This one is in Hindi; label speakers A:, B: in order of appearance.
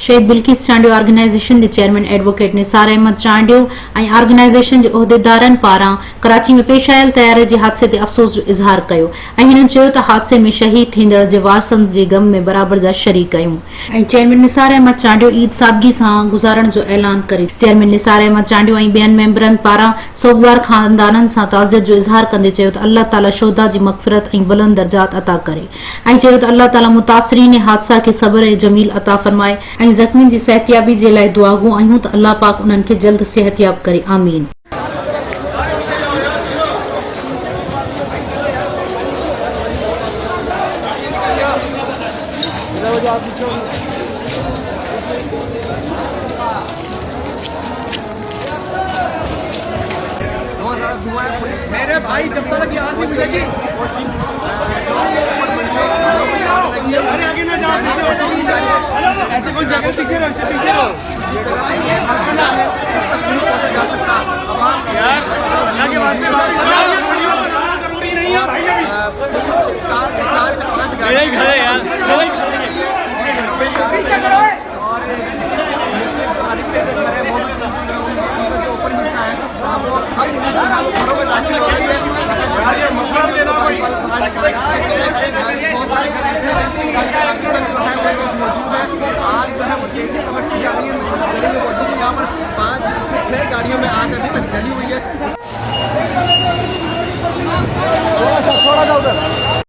A: शहीद बिल्किस चांडियो ऑर्गेनाइजेशन के चेयरमैन एडवोकेट निसार अहमद चांडियो और ऑर्गेनाइजेशन के उहदेदारन पारां कराची में पेश आयल तैयारी के हादसे ते अफसोस जो इजहार किया। हिननि चयो त हादसे में शहीद थींदड़ जे वारसनि जे गम में बराबर जा शरीक आहियूं। चेयरमैन निसार अहमद चांडियो ईद सादगी से गुजारण जो ऐलान करे। चेयरमैन निसार अहमद चांडियो और बेन मेंबरन पारां सोगवार खानदानन से ताज़ियत जो इजहार कंदे चयो त अल्लाह ताला शोदा की मगफिरत और बुलंद दर्जात अता करे। चयो त अल्लाह ताला मुतासरीन हादसा के सब्र ए जमील अता फरमाए। जख्मी की सेहतियाबी के लिए दुआ गो आहियूं त अल्लाह पाक उन्हनि खे जल्द सेहतियाब करे। आमीन।
B: मेरे भाई जब तक ये आदमी मिलेगी आगे ना जाओ, ऐसे कोई जगह पीछे रहो, पीछे रहो यार, अल्लाह के वास्ते जरूरी नहीं है भाई। मेरे घर है यार, पीछे करो। यहाँ पर 5 से 6 गाड़ियों में आग अभी तक जली हुई है। थोड़ा सा उधर